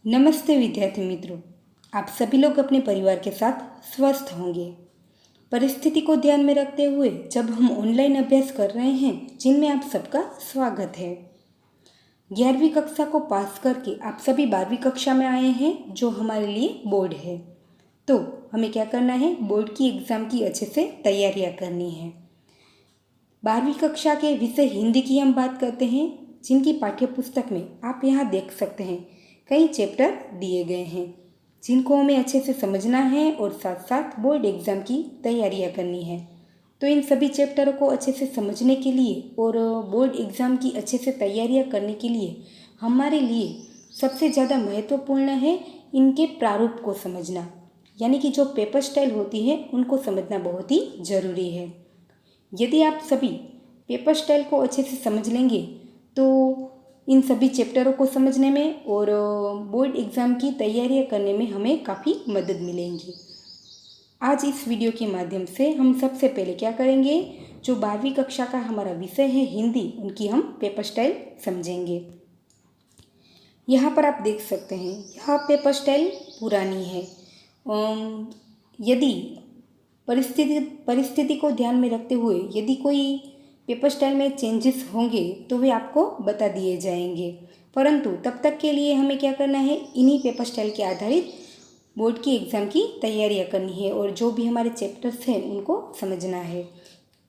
नमस्ते विद्यार्थी मित्रों, आप सभी लोग अपने परिवार के साथ स्वस्थ होंगे। परिस्थिति को ध्यान में रखते हुए जब हम ऑनलाइन अभ्यास कर रहे हैं, जिनमें आप सबका स्वागत है। 11वीं कक्षा को पास करके आप सभी 12वीं कक्षा में आए हैं, जो हमारे लिए बोर्ड है। तो हमें क्या करना है, बोर्ड की एग्ज़ाम की अच्छे से तैयारियां करनी है। 12वीं कक्षा के विषय हिंदी की हम बात करते हैं, जिनकी पाठ्य पुस्तक में आप यहाँ देख सकते हैं कई चैप्टर दिए गए हैं, जिनको हमें अच्छे से समझना है और साथ साथ बोर्ड एग्ज़ाम की तैयारियां करनी है। तो इन सभी चैप्टरों को अच्छे से समझने के लिए और बोर्ड एग्ज़ाम की अच्छे से तैयारियां करने के लिए हमारे लिए सबसे ज़्यादा महत्वपूर्ण है इनके प्रारूप को समझना, यानी कि जो पेपर स्टाइल होती है उनको समझना बहुत ही ज़रूरी है। यदि आप सभी पेपर स्टाइल को अच्छे से समझ लेंगे तो इन सभी चैप्टरों को समझने में और बोर्ड एग्ज़ाम की तैयारियां करने में हमें काफ़ी मदद मिलेंगी। आज इस वीडियो के माध्यम से हम सबसे पहले क्या करेंगे, जो 12वीं कक्षा का हमारा विषय है हिंदी, उनकी हम पेपर स्टाइल समझेंगे। यहाँ पर आप देख सकते हैं, यह पेपर स्टाइल पुरानी है। यदि परिस्थिति को ध्यान में रखते हुए यदि कोई पेपर स्टाइल में चेंजेस होंगे तो वे आपको बता दिए जाएंगे, परंतु तब तक के लिए हमें क्या करना है, इन्हीं पेपर स्टाइल के आधारित बोर्ड की एग्ज़ाम की तैयारियां करनी है और जो भी हमारे चैप्टर्स हैं उनको समझना है।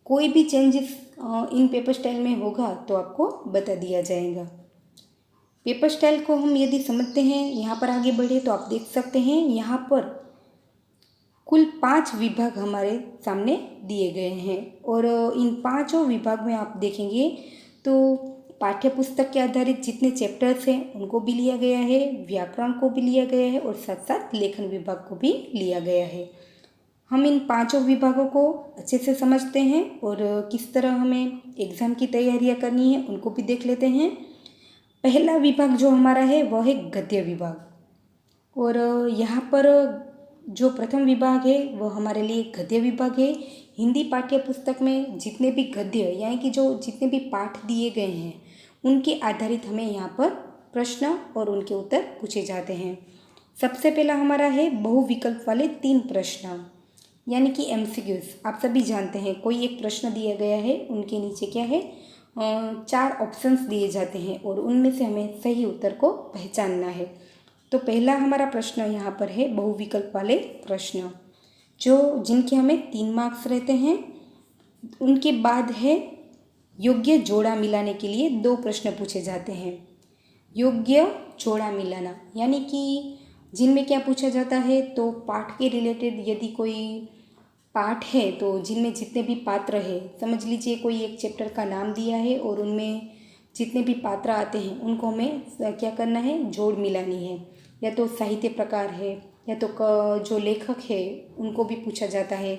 कोई भी चेंजेस इन पेपर स्टाइल में होगा तो आपको बता दिया जाएगा। पेपर स्टाइल को हम यदि समझते हैं, यहाँ पर आगे बढ़े तो आप देख सकते हैं यहाँ पर कुल 5 विभाग हमारे सामने दिए गए हैं और इन पांचों विभाग में आप देखेंगे तो पाठ्य पुस्तक के आधारित जितने चैप्टर्स हैं उनको भी लिया गया है, व्याकरण को भी लिया गया है और साथ साथ लेखन विभाग को भी लिया गया है। हम इन पांचों विभागों को अच्छे से समझते हैं और किस तरह हमें एग्ज़ाम की तैयारियां करनी है उनको भी देख लेते हैं। पहला विभाग जो हमारा है वह है गद्य विभाग और यहाँ पर जो प्रथम विभाग है वह हमारे लिए गद्य विभाग है। हिंदी पाठ्य पुस्तक में जितने भी गद्य यानी कि जो जितने भी पाठ दिए गए हैं उनके आधारित हमें यहाँ पर प्रश्न और उनके उत्तर पूछे जाते हैं। सबसे पहला हमारा है बहुविकल्प वाले 3 प्रश्न, यानी कि एमसीक्यूज। आप सभी जानते हैं, कोई एक प्रश्न दिया गया है, उनके नीचे क्या है, 4 ऑप्शंस दिए जाते हैं और उनमें से हमें सही उत्तर को पहचानना है। तो पहला हमारा प्रश्न यहाँ पर है बहुविकल्प वाले प्रश्न, जो जिनके हमें 3 मार्क्स रहते हैं। उनके बाद है योग्य जोड़ा मिलाने के लिए 2 प्रश्न पूछे जाते हैं। योग्य जोड़ा मिलाना यानी कि जिनमें क्या पूछा जाता है, तो पाठ के रिलेटेड यदि कोई पाठ है तो जिनमें जितने भी पात्र हैं, समझ लीजिए कोई एक चैप्टर का नाम दिया है और उनमें जितने भी पात्र आते हैं उनको हमें क्या करना है, जोड़ मिलानी है। या तो साहित्य प्रकार है या तो जो लेखक है उनको भी पूछा जाता है,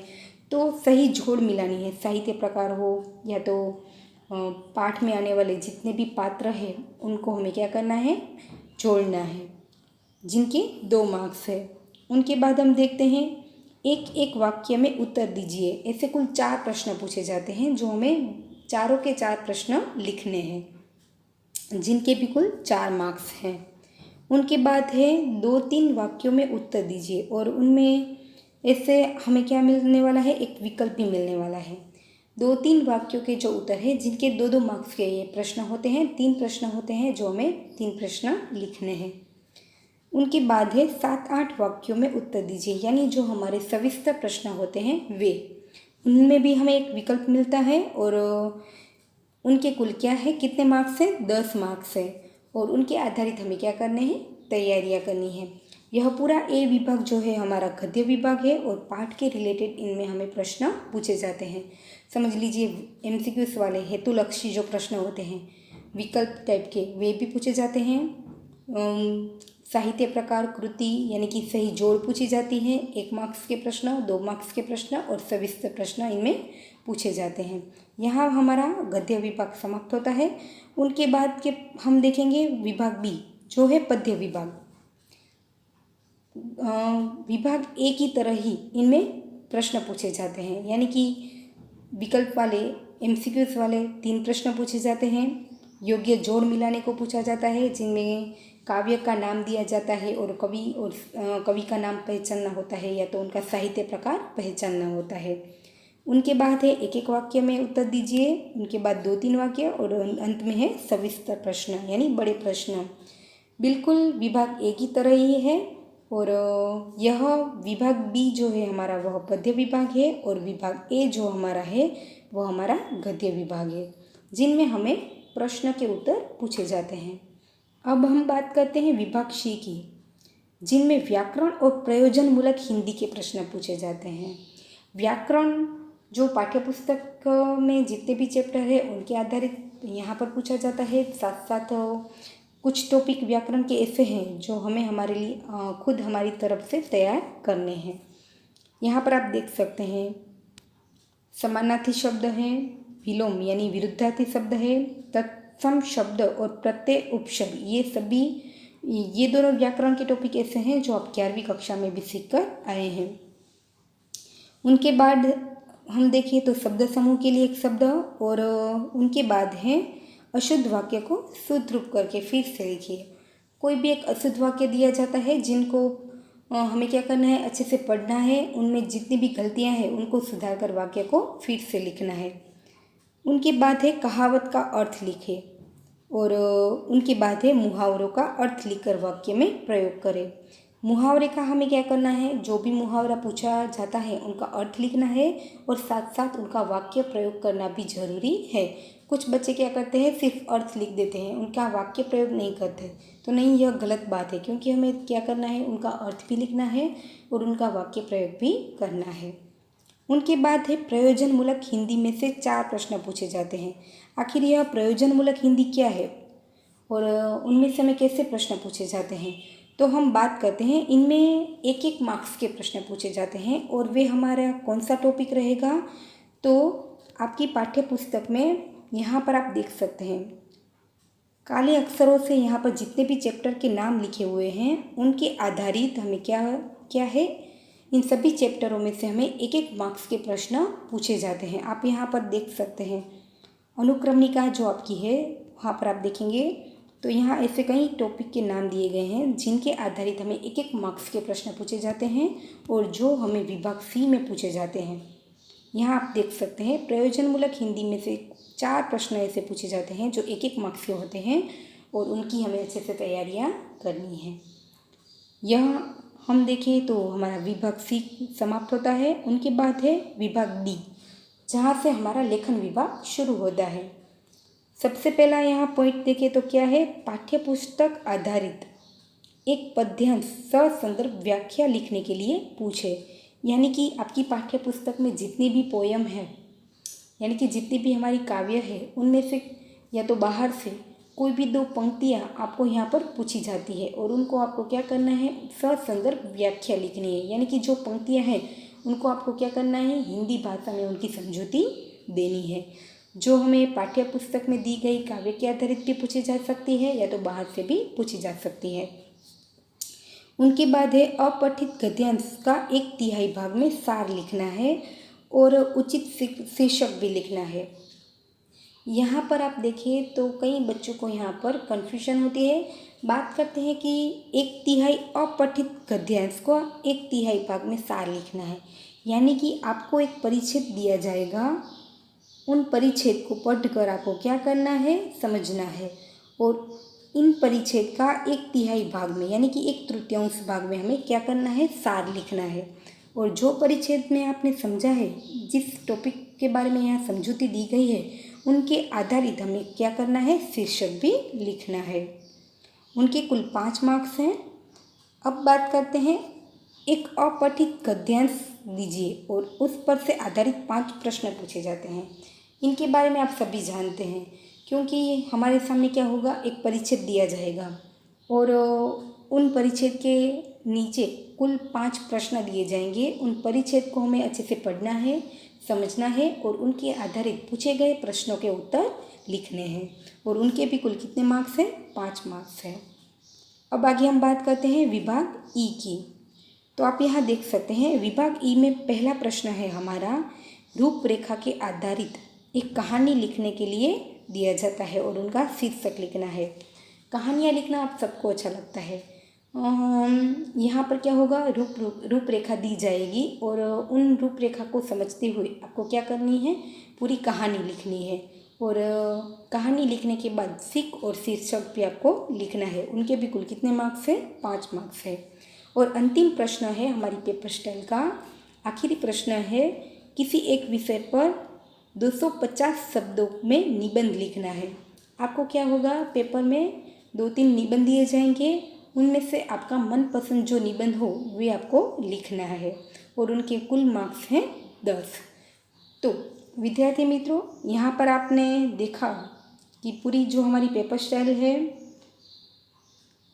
तो सही जोड़ मिलानी है। साहित्य प्रकार हो या तो पाठ में आने वाले जितने भी पात्र हैं उनको हमें क्या करना है, जोड़ना है, जिनके 2 मार्क्स है। उनके बाद हम देखते हैं एक एक वाक्य में उत्तर दीजिए। ऐसे कुल 4 प्रश्न पूछे जाते हैं, जो हमें चारों के 4 प्रश्न लिखने हैं, जिनके भी कुल 4 मार्क्स हैं। उनके बाद है 2-3 वाक्यों में उत्तर दीजिए और उनमें ऐसे हमें क्या मिलने वाला है, एक विकल्प भी मिलने वाला है। 2-3 वाक्यों के जो उत्तर है, जिनके 2-2 मार्क्स के ये प्रश्न होते हैं, 3 प्रश्न होते हैं, जो हमें 3 प्रश्न लिखने हैं। उनके बाद है 7-8 वाक्यों में उत्तर दीजिए, यानी जो हमारे सविस्तर प्रश्न होते हैं वे, उनमें भी हमें एक विकल्प मिलता है और उनके कुल क्या है, कितने मार्क्स है, 10 मार्क्स है और उनके आधारित हमें क्या करने हैं, तैयारियां करनी है। यह पूरा ए विभाग जो है हमारा गद्य विभाग है और पाठ के रिलेटेड इनमें हमें प्रश्न पूछे जाते हैं। समझ लीजिए एमसीक्यूज वाले हेतुलक्षी जो प्रश्न होते हैं विकल्प टाइप के, वे भी पूछे जाते हैं। साहित्य प्रकार कृति यानी कि सही जोड़ पूछी जाती है, 1 मार्क्स के प्रश्न, 2 मार्क्स के प्रश्न और सविस्तर प्रश्न इनमें पूछे जाते हैं। यहाँ हमारा गद्य विभाग समाप्त होता है। उनके बाद के हम देखेंगे विभाग बी, जो है पद्य विभाग। विभाग ए की तरह ही इनमें प्रश्न पूछे जाते हैं, यानी कि विकल्प वाले एमसीक्यूज वाले 3 प्रश्न पूछे जाते हैं। योग्य जोड़ मिलाने को पूछा जाता है, जिनमें काव्य का नाम दिया जाता है और कवि का नाम पहचानना होता है या तो उनका साहित्य प्रकार पहचानना होता है। उनके बाद है एक एक वाक्य में उत्तर दीजिए, उनके बाद 2-3 वाक्य और अंत में है सविस्तर प्रश्न यानी बड़े प्रश्न। बिल्कुल विभाग ए की तरह ही है और यह विभाग बी जो है हमारा वह पद्य विभाग है और विभाग ए जो हमारा है वह हमारा गद्य विभाग है, जिनमें हमें प्रश्न के उत्तर पूछे जाते हैं। अब हम बात करते हैं विभाग सी की, जिनमें व्याकरण और प्रयोजनमूलक हिंदी के प्रश्न पूछे जाते हैं। व्याकरण जो पाठ्यपुस्तक में जितने भी चैप्टर है उनके आधारित यहाँ पर पूछा जाता है। साथ साथ कुछ टॉपिक व्याकरण के ऐसे हैं जो हमें हमारे लिए खुद हमारी तरफ से तैयार करने हैं। यहाँ पर आप देख सकते हैं समानार्थी शब्द हैं, विलोम यानी विरुद्धार्थी शब्द है, तत्सम शब्द और प्रत्यय उपशब्द, ये दोनों व्याकरण के टॉपिक ऐसे हैं जो आप 11वीं कक्षा में भी सीख कर आए हैं। उनके बाद हम देखें तो शब्द समूह के लिए एक शब्द और उनके बाद है अशुद्ध वाक्य को शुद्ध रूप करके फिर से लिखिए। कोई भी एक अशुद्ध वाक्य दिया जाता है जिनको हमें क्या करना है, अच्छे से पढ़ना है, उनमें जितनी भी गलतियां हैं उनको सुधार कर वाक्य को फिर से लिखना है। उनके बाद है कहावत का अर्थ लिखें और उनके बाद है मुहावरों का अर्थ लिखकर वाक्य में प्रयोग करें। मुहावरे का हमें क्या करना है, जो भी मुहावरा पूछा जाता है उनका अर्थ लिखना है और साथ साथ उनका वाक्य प्रयोग करना भी जरूरी है। कुछ बच्चे क्या करते हैं, सिर्फ अर्थ लिख देते हैं, उनका वाक्य प्रयोग नहीं करते। तो नहीं, यह गलत बात है, क्योंकि हमें क्या करना है, उनका अर्थ भी लिखना है और उनका वाक्य प्रयोग भी करना है। उनके बाद है प्रयोजनमूलक हिंदी में से 4 प्रश्न पूछे जाते हैं। आखिर यह प्रयोजनमूलक हिंदी क्या है और उनमें से हमें कैसे प्रश्न पूछे जाते हैं, तो हम बात करते हैं। इनमें 1-1 मार्क्स के प्रश्न पूछे जाते हैं और वे हमारा कौन सा टॉपिक रहेगा, तो आपकी पाठ्य पुस्तक में यहाँ पर आप देख सकते हैं काले अक्षरों से यहाँ पर जितने भी चैप्टर के नाम लिखे हुए हैं उनके आधारित हमें क्या है, इन सभी चैप्टरों में से हमें 1-1 मार्क्स के प्रश्न पूछे जाते हैं। आप यहाँ पर देख सकते हैं अनुक्रमणिका जो आपकी है वहाँ पर आप देखेंगे तो यहाँ ऐसे कई टॉपिक के नाम दिए गए हैं जिनके आधारित हमें 1-1 मार्क्स के प्रश्न पूछे जाते हैं और जो हमें विभाग सी में पूछे जाते हैं। यहाँ आप देख सकते हैं प्रयोजनमूलक हिंदी में से 4 प्रश्न ऐसे पूछे जाते हैं जो 1-1 मार्क्स के होते हैं और उनकी हमें अच्छे से तैयारियाँ करनी है। यह हम देखें तो हमारा विभाग सी समाप्त होता है। उनके बाद है विभाग डी, जहाँ से हमारा लेखन विभाग शुरू होता है। सबसे पहला यहाँ पॉइंट देखें तो क्या है, पाठ्यपुस्तक आधारित एक पद्यांश ससंदर्भ व्याख्या लिखने के लिए पूछे। यानी कि आपकी पाठ्यपुस्तक में जितनी भी पोयम है, यानी कि जितनी भी हमारी काव्य है, उनमें से या तो बाहर से कोई भी 2 पंक्तियाँ आपको यहाँ पर पूछी जाती है और उनको आपको क्या करना है, ससंदर्भ व्याख्या लिखनी है। यानी कि जो पंक्तियाँ हैं उनको आपको क्या करना है, हिंदी भाषा में उनकी समझौती देनी है। जो हमें पाठ्यपुस्तक में दी गई काव्य के आधारित भी पूछी जा सकती है या तो बाहर से भी पूछी जा सकती है। उनके बाद है अपठित गद्यांश का 1/3 भाग में सार लिखना है और उचित शीर्षक भी लिखना है। यहाँ पर आप देखिए तो कई बच्चों को यहाँ पर कन्फ्यूजन होती है। बात करते हैं कि 1/3 अपठित गद्यांश को 1/3 भाग में सार लिखना है। यानी कि आपको एक परिच्छेद दिया जाएगा, उन परिच्छेद को पढ़कर आपको क्या करना है, समझना है और इन परिच्छेद का 1/3 भाग में यानी कि 1/3 भाग में हमें क्या करना है, सार लिखना है। और जो परिच्छेद में आपने समझा है, जिस टॉपिक के बारे में यहाँ समझौती दी गई है, उनके आधारित हमें क्या करना है, शीर्षक भी लिखना है। उनके कुल 5 मार्क्स हैं। अब बात करते हैं, एक अपठित गद्यांश दीजिए और उस पर से आधारित 5 प्रश्न पूछे जाते हैं। इनके बारे में आप सभी जानते हैं, क्योंकि हमारे सामने क्या होगा, एक परिच्छेद दिया जाएगा और उन परिच्छेद के नीचे कुल 5 प्रश्न दिए जाएंगे। उन परिच्छेद को हमें अच्छे से पढ़ना है, समझना है और उनके आधारित पूछे गए प्रश्नों के उत्तर लिखने हैं और उनके भी कुल कितने मार्क्स हैं, 5 मार्क्स हैं। अब आगे हम बात करते हैं विभाग ई की। तो आप यहाँ देख सकते हैं विभाग ई में पहला प्रश्न है हमारा, रूपरेखा के आधारित एक कहानी लिखने के लिए दिया जाता है और उनका शीर्षक लिखना है। कहानियाँ लिखना आप सबको अच्छा लगता है। यहाँ पर क्या होगा, रूपरेखा दी जाएगी और उन रूपरेखा को समझते हुए आपको क्या करनी है, पूरी कहानी लिखनी है। और कहानी लिखने के बाद सिक और शीर्षक भी आपको लिखना है। उनके भी कुल कितने मार्क्स है, 5 मार्क्स है। और अंतिम प्रश्न है हमारी पेपर स्टाइल का, आखिरी प्रश्न है, किसी एक विषय पर 250 शब्दों में निबंध लिखना है। आपको क्या होगा, पेपर में 2-3 निबंध दिए जाएंगे, उनमें से आपका मनपसंद जो निबंध हो वे आपको लिखना है और उनके कुल मार्क्स हैं 10। तो विद्यार्थी मित्रों, यहाँ पर आपने देखा कि पूरी जो हमारी पेपर स्टाइल है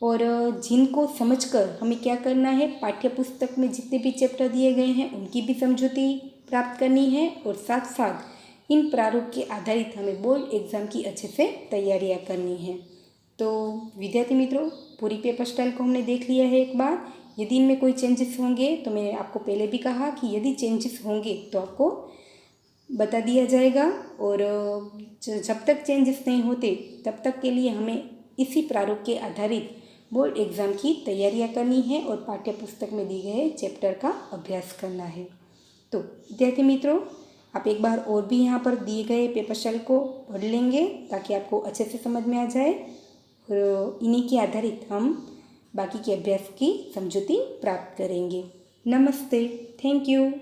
और जिनको समझकर हमें क्या करना है, पाठ्य पुस्तक में जितने भी चैप्टर दिए गए हैं उनकी भी समझौती प्राप्त करनी है और साथ साथ इन प्रारूप के आधारित हमें बोर्ड एग्ज़ाम की अच्छे से तैयारियां करनी है। तो विद्यार्थी मित्रों, पूरी पेपर स्टाइल को हमने देख लिया है एक बार। यदि इनमें कोई चेंजेस होंगे तो मैंने आपको पहले भी कहा कि यदि चेंजेस होंगे तो आपको बता दिया जाएगा और जब तक चेंजेस नहीं होते तब तक के लिए हमें इसी प्रारूप के आधारित बोर्ड एग्ज़ाम की तैयारियां करनी है और पाठ्य पुस्तक में दिए गए चैप्टर का अभ्यास करना है। तो विद्यार्थी मित्रों, आप एक बार और भी यहाँ पर दिए गए पेपर स्टाइल को पढ़ लेंगे ताकि आपको अच्छे से समझ में आ जाए और इन्हीं के आधारित हम बाकी के अभ्यास की समझौती प्राप्त करेंगे। नमस्ते, थैंक यू।